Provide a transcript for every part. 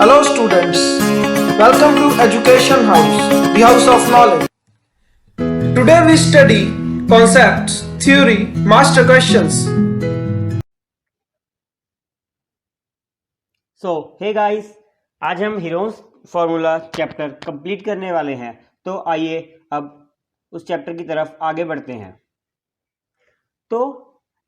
Hello students, welcome to Education House, the house of knowledge. Today we study concepts, theory, master questions. Hey guys, आज हम heroes formula chapter complete करने वाले हैं। तो आइए अब उस चैप्टर की तरफ आगे बढ़ते हैं। तो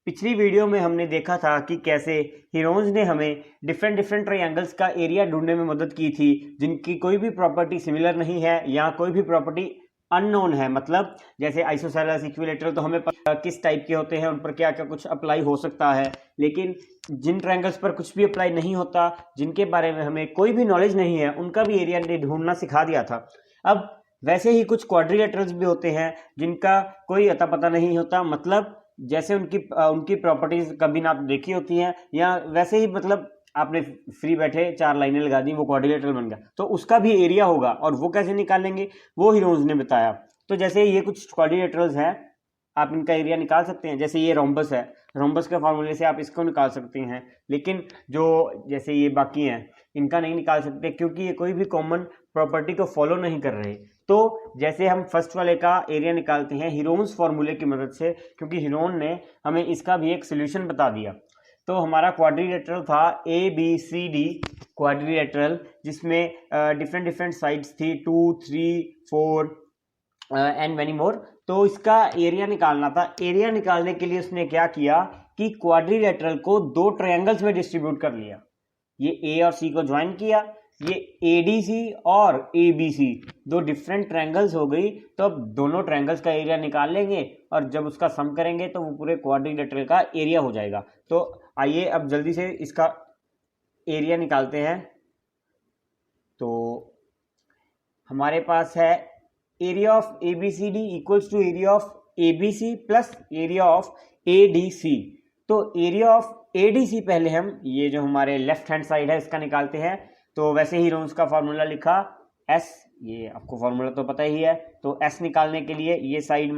पिछली वीडियो में हमने देखा था कि कैसे हीरोज ने हमें डिफरेंट ट्रायंगल्स का एरिया ढूंढने में मदद की थी जिनकी कोई भी प्रॉपर्टी सिमिलर नहीं है या कोई भी प्रॉपर्टी अननोन है। मतलब जैसे आइसोसेलेस, इक्विलेटरल, तो हमें पता किस टाइप के होते हैं, उन पर क्या क्या कुछ अप्लाई हो सकता है। लेकिन जिन ट्रायंगल्स पर कुछ भी अप्लाई नहीं होता, जिनके बारे में हमें कोई भी नॉलेज नहीं है, उनका भी एरिया ने ढूंढना सिखा दिया था। अब वैसे ही कुछ क्वाड्रिलेटरल्स भी होते हैं जिनका कोई अता पता नहीं होता। मतलब जैसे उनकी प्रॉपर्टीज कभी ना देखी होती हैं, या वैसे ही मतलब आपने फ्री बैठे चार लाइनें लगा दी, वो क्वाड्रिलेटरल बन गया, तो उसका भी एरिया होगा। और वो कैसे निकालेंगे वो हीरोज ने बताया। तो जैसे ये कुछ क्वाड्रिलेटरल्स हैं, आप इनका एरिया निकाल सकते हैं। जैसे ये रोम्बस है, रोम्बस के फॉर्मूले से आप इसको निकाल सकते हैं। लेकिन जो जैसे ये बाकी हैं, इनका नहीं निकाल सकते क्योंकि ये कोई भी कॉमन प्रॉपर्टी को फॉलो नहीं कर रहे। तो जैसे हम फर्स्ट वाले का एरिया निकालते हैं हीरोन्स फॉर्मूले की मदद से, क्योंकि हीरोन ने हमें इसका भी एक सोल्यूशन बता दिया। तो हमारा क्वाड्रिलेटरल था ABCD क्वाड्रिलेटरल, जिसमें डिफरेंट साइड्स थी 2, 3, 4 एंड मेनी मोर। तो इसका एरिया निकालना था। एरिया निकालने के लिए उसने क्या किया कि क्वाड्रिलेटरल को दो ट्रायंगल्स में डिस्ट्रीब्यूट कर लिया। ये A और C को ज्वाइन किया, ये ADC और ABC दो डिफरेंट ट्रायंगल्स हो गई। तो अब दोनों ट्रायंगल्स का एरिया निकाल लेंगे और जब उसका सम करेंगे तो वो पूरे क्वाड्रिलेटरल का एरिया हो जाएगा। तो आइए अब जल्दी से इसका एरिया निकालते हैं। तो हमारे पास है area of ABCD equals to area of ABC plus area of ADC। तो एरिया ऑफ ADC पहले हम ये जो हमारे लेफ्ट हैंड साइड है इसका निकालते हैं। तो वैसे ही हीरोन्स का फॉर्मूला लिखा S, ये आपको फॉर्मूला तो पता ही है। तो S निकालने के लिए ये साइड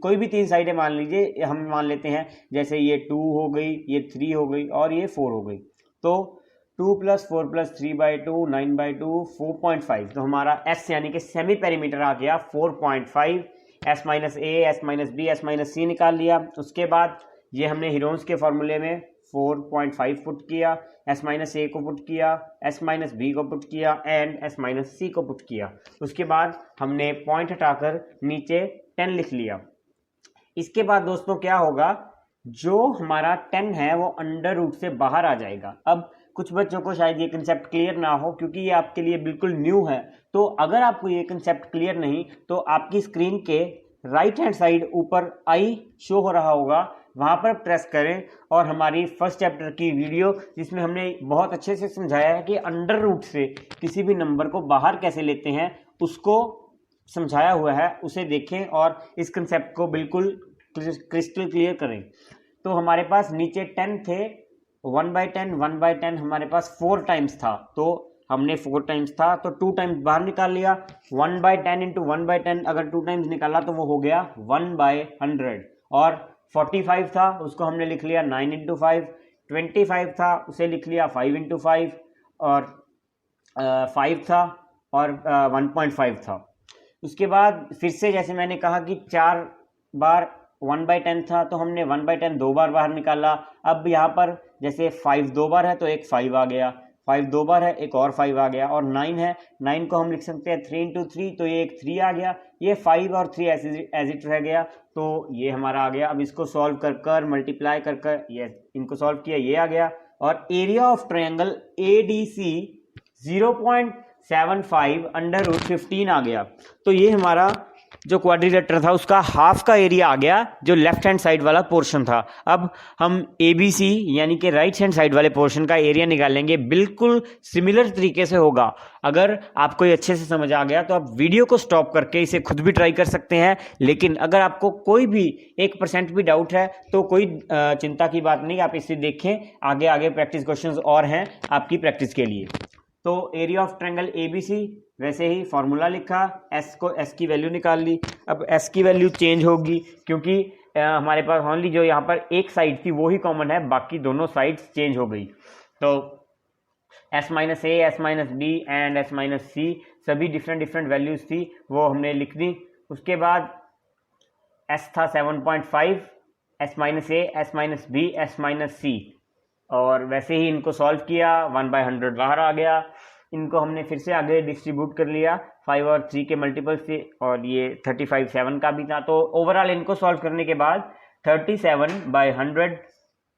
कोई भी तीन साइडें मान लीजिए, हम मान लेते हैं। जैसे ये 2 हो गई, ये 3 हो गई और ये 4 हो गई। तो 2 + 4 + 3/2 9/2 4.5। तो हमारा S यानी कि सेमी पेरीमीटर आ गया 4.5। S - A, S - B, S - C निकाल लिया। उसके बाद ये हमने हीरोन्स के फॉर्मूले में 4.5 पुट किया, S - A को पुट किया, S - B को पुट किया एंड S - C को पुट किया। उसके बाद हमने पॉइंट हटाकर नीचे 10 लिख लिया। इसके बाद दोस्तों क्या होगा, जो हमारा 10 है वो अंडर रूट से बाहर आ जाएगा। अब कुछ बच्चों को शायद ये कंसेप्ट क्लियर ना हो क्योंकि ये आपके लिए बिल्कुल न्यू है। तो अगर आपको ये कंसेप्ट क्लियर नहीं, तो आपकी स्क्रीन के राइट हैंड साइड ऊपर आई शो हो रहा होगा, वहां पर प्रेस करें और हमारी फर्स्ट चैप्टर की वीडियो जिसमें हमने बहुत अच्छे से समझाया है कि अंडर रूट से किसी भी नंबर को बाहर कैसे लेते हैं, उसको समझाया हुआ है, उसे देखें और इस कंसेप्ट को बिल्कुल क्रिस्टल क्लियर करें। तो हमारे पास नीचे 10 थे, 1/10 हमारे पास 4 टाइम्स था। तो हमने 4 टाइम्स था तो 2 टाइम्स बाहर निकाल लिया। 1/10 इंटू 1/10 अगर 2 टाइम्स निकाला तो वो हो गया 1/100। और 45 था, उसको हमने लिख लिया 9 इंटू 5। 25 था, उसे लिख लिया 5 इंटू 5। और 5 था और 1.5 था। उसके बाद फिर से जैसे मैंने कहा कि 4 बार 1/10 था, तो हमने 1/10 2 बार बाहर निकाला। अब यहाँ पर जैसे 5 2 बार है तो एक 5 आ गया, 5 2 बार है एक और 5 आ गया, और 9 है, 9 को हम लिख सकते हैं 3 इंटू 3, तो ये एक 3 आ गया। ये 5 और 3 एज इट रह गया, तो ये हमारा आ गया। अब इसको सॉल्व कर मल्टीप्लाई कर ये इनको सॉल्व किया, ये आ गया। और area of triangle ADC 0.75 under root 15 आ गया। तो ये हमारा जो क्वाड्रिलेटरल था उसका हाफ का एरिया आ गया, जो लेफ्ट हैंड साइड वाला पोर्शन था। अब हम ABC यानी कि राइट हैंड साइड वाले पोर्शन का एरिया निकालेंगे। बिल्कुल सिमिलर तरीके से होगा। अगर आपको ये अच्छे से समझ आ गया तो आप वीडियो को स्टॉप करके इसे खुद भी ट्राई कर सकते हैं। लेकिन अगर आपको कोई भी 1% भी डाउट है तो कोई चिंता की बात नहीं, आप इसे देखें। आगे आगे प्रैक्टिस क्वेश्चंस और हैं आपकी प्रैक्टिस के लिए। तो एरिया ऑफ ट्रायंगल ABC वैसे ही फॉर्मूला लिखा, S की वैल्यू निकाल ली। अब S की वैल्यू चेंज होगी क्योंकि हमारे पास ओनली जो यहाँ पर एक साइड थी वो ही कॉमन है, बाकी दोनों साइड्स चेंज हो गई। तो S minus A, S minus B and S minus C, सभी डिफरेंट डिफरेंट वैल्यूज थी, वो हमने लिख दी। उसके बाद एस था 7.5, S minus A, S minus B, S minus C, और वैसे ही इनको सॉल्व किया, 1/100 बाहर आ गया। इनको हमने फिर से आगे डिस्ट्रीब्यूट कर लिया 5 और 3 के मल्टीपल से, और ये 35 7 का भी था। तो ओवरऑल इनको सॉल्व करने के बाद 37/100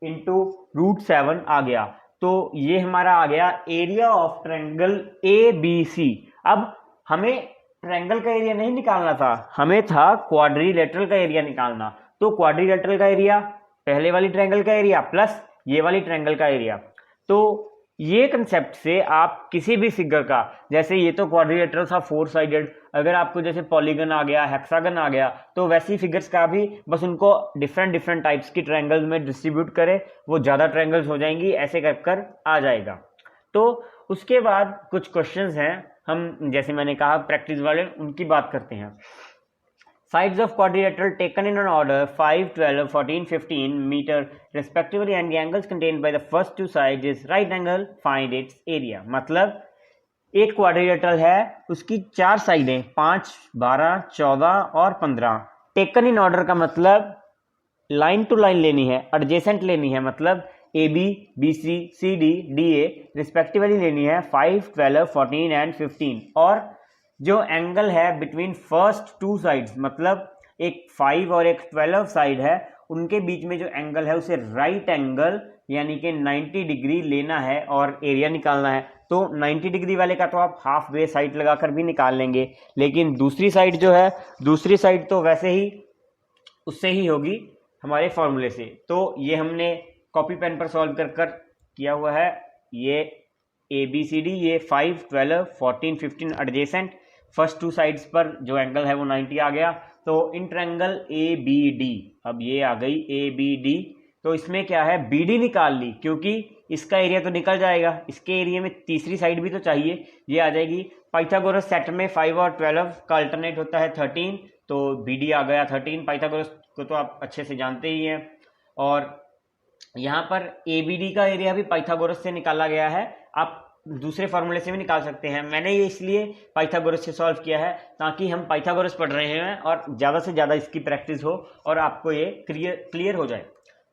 इंटू √7 आ गया। तो ये हमारा आ गया एरिया ऑफ ट्रायंगल ABC। अब हमें ट्रायंगल का एरिया नहीं निकालना था, हमें था क्वाड्रिलेटरल का एरिया निकालना। तो क्वाड्रिलेटरल का एरिया पहले वाली ट्रायंगल का एरिया प्लस ये वाली ट्रायंगल का एरिया। तो ये कंसेप्ट से आप किसी भी फिगर का, जैसे ये तो क्वाड्रिलेटरल था 4 साइडेड, अगर आपको जैसे पॉलीगन आ गया, हेक्सागन आ गया, तो वैसी फिगर्स का भी बस उनको डिफरेंट डिफरेंट टाइप्स की ट्रायंगल्स में डिस्ट्रीब्यूट करें, वो ज़्यादा ट्रायंगल्स हो जाएंगी, ऐसे कर कर आ जाएगा। तो उसके बाद कुछ क्वेश्चंस हैं, हम जैसे मैंने कहा प्रैक्टिस वाले, उनकी बात करते हैं। Sides of quadrilateral taken in an order 5, 12, 14, 15 meter respectively and the angles contained by the first two sides is right angle, find its area। मतलब एक क्वाड्रिलेटरल है, उसकी 4 साइडें 5, 12, 14 और 15, टेकन इन ऑर्डर का मतलब लाइन टू लाइन लेनी है, एडजेसेंट लेनी है, मतलब AB, BC, CD, DA respectively लेनी है 5, 12, 14 एंड 15, और जो एंगल है बिटवीन फर्स्ट 2 साइड्स, मतलब एक 5 और एक 12 साइड है, उनके बीच में जो एंगल है उसे राइट एंगल यानी कि 90 डिग्री लेना है और एरिया निकालना है। तो 90 डिग्री वाले का तो आप हाफ वे साइड लगाकर भी निकाल लेंगे, लेकिन दूसरी साइड जो है, दूसरी साइड तो वैसे ही उससे ही होगी हमारे फॉर्मूले से। तो ये हमने कॉपी पेन पर सॉल्व कर कर किया हुआ है। ये ABCD, ये 5, 12, 14, 15 एडजेसेंट, फर्स्ट 2 साइड्स पर जो एंगल है वो 90 आ गया। तो इन ट्रायंगल ABD, अब ये आ गई ABD, तो इसमें क्या है, BD निकाल ली, क्योंकि इसका एरिया तो निकल जाएगा, इसके एरिया में तीसरी साइड भी तो चाहिए, ये आ जाएगी। पाइथागोरस सेट में 5 और 12 का अल्टरनेट होता है 13, तो BD आ गया 13। पाइथागोरस को तो आप अच्छे से जानते ही हैं। और यहाँ पर ABD का एरिया भी पाइथागोरस से निकाला गया है, आप दूसरे फार्मूले से भी निकाल सकते हैं। मैंने ये इसलिए पाइथागोरस से सॉल्व किया है ताकि हम पाइथागोरस पढ़ रहे हैं और ज़्यादा से ज़्यादा इसकी प्रैक्टिस हो और आपको ये क्लियर हो जाए।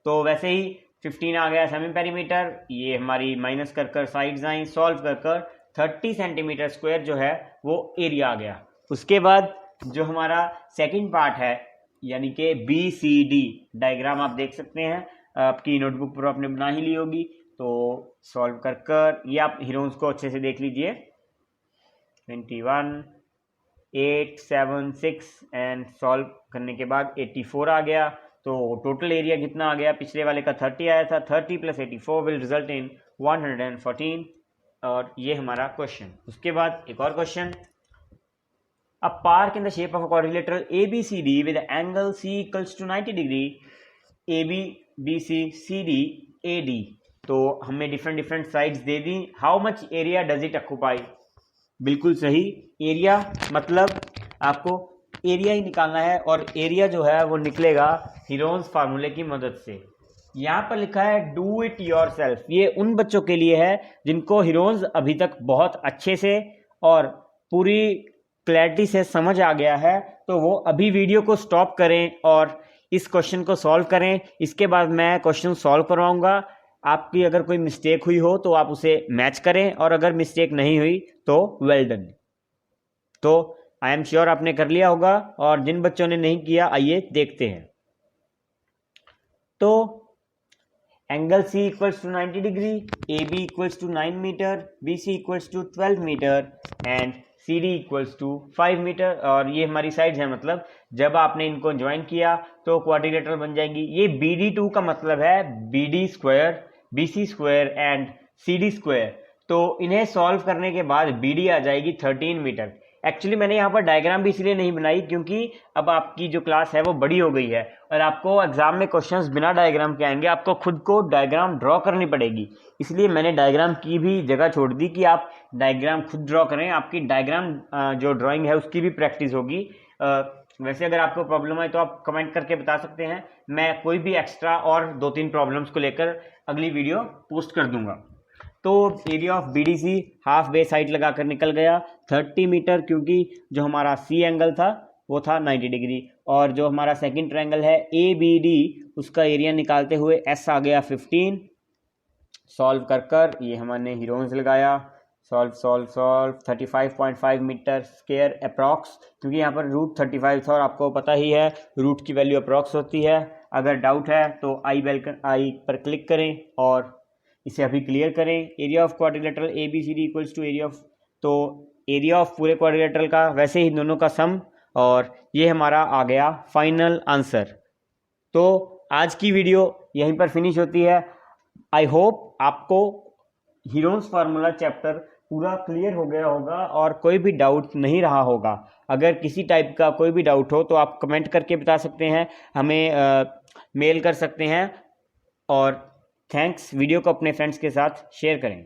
तो वैसे ही 15 आ गया सेमी पेरीमीटर, ये हमारी माइनस कर कर साइड्स आई, सॉल्व कर कर 30 सेंटीमीटर स्क्वायर जो है वो एरिया आ गया। उसके बाद जो हमारा सेकेंड पार्ट है यानी कि BCD डायग्राम आप देख सकते हैं, आपकी नोटबुक पर आपने बना ही ली होगी, तो सॉल्व कर कर ये आप हीरोज को अच्छे से देख लीजिए। 21, 8, 7, 6 एंड सॉल्व करने के बाद 84 आ गया। तो टोटल एरिया कितना आ गया, पिछले वाले का 30 आया था, 30 + 84 विल रिजल्ट इन 114, और ये हमारा क्वेश्चन। उसके बाद एक और question, a park in the shape of a quadrilateral ABCD with angle C = 90 degree, AB, BC, CD, AD। तो हमें different different sides they the. How much area does it occupy, बिल्कुल सही, एरिया मतलब आपको एरिया ही निकालना है, और area जो है वो निकलेगा हीरोन्स फार्मूले की मदद से। यहाँ पर लिखा है डू इट योरसेल्फ, ये उन बच्चों के लिए है जिनको हीरोन्स अभी तक बहुत अच्छे से और पूरी क्लैरिटी से समझ आ गया है, तो वो अभी वीडियो को स्टॉप करें और इस क्वेश्चन को सॉल्व करें। इसके बाद मैं क्वेश्चन सॉल्व करवाऊंगा, आपकी अगर कोई मिस्टेक हुई हो तो आप उसे मैच करें, और अगर मिस्टेक नहीं हुई तो वेल डन। तो आई एम श्योर आपने कर लिया होगा, और जिन बच्चों ने नहीं किया आइए देखते हैं। तो angle C = 90 degree, AB = 9 metre, BC = 12 metre and CD = 5 metre, और ये हमारी साइड्स हैं, मतलब जब आपने इनको ज्वाइन किया तो क्वाड्रिलेटरल बन जाएंगी। ये BD2 का मतलब है BD², BC² एंड CD²। तो इन्हें सॉल्व करने के बाद BD आ जाएगी 13 मीटर। एक्चुअली मैंने यहाँ पर डायग्राम भी इसलिए नहीं बनाई क्योंकि अब आपकी जो क्लास है वो बड़ी हो गई है, और आपको एग्जाम में क्वेश्चंस बिना डायग्राम के आएंगे, आपको खुद को डायग्राम ड्रॉ करनी पड़ेगी। इसलिए मैंने डायग्राम की भी जगह छोड़ दी कि आप डायग्राम खुद ड्रॉ करें, आपकी डायग्राम जो ड्राइंग है उसकी भी प्रैक्टिस होगी। वैसे अगर आपको प्रॉब्लम है तो आप कमेंट करके बता सकते हैं, मैं कोई भी एक्स्ट्रा और 2-3 प्रॉब्लम्स को लेकर अगली वीडियो पोस्ट कर दूंगा। तो area of BDC half base height लगाकर निकल गया 30 मीटर, क्योंकि जो हमारा सी एंगल था वो था 90 डिग्री, और जो हमारा सेकंड ट्रायंगल है ABD उसका एरिया निकालते हुए S आ गया 15। सॉल्व कर ये हमने हीरोन्स लगाया, सॉल्व 35.5 मीटर स्क्वायर अप्रॉक्स, क्योंकि यहाँ पर रूट 35 था और आपको पता ही है रूट की वैल्यू अप्रॉक्स होती है। अगर डाउट है तो आई पर क्लिक करें और इसे अभी क्लियर करें। Area of quadrilateral ABCD equals to area of, तो एरिया ऑफ पूरे क्वाड्रिलेटरल का वैसे ही दोनों का सम, और ये हमारा आ गया फाइनल आंसर। तो आज की वीडियो यहीं पर फिनिश होती है। आई होप आपको हीरोन्स फार्मूला चैप्टर पूरा क्लियर हो गया होगा और कोई भी डाउट नहीं रहा होगा। अगर किसी टाइप का कोई भी डाउट हो तो आप कमेंट करके बता सकते हैं, हमें मेल कर सकते हैं। और थैंक्स, वीडियो को अपने फ्रेंड्स के साथ शेयर करें।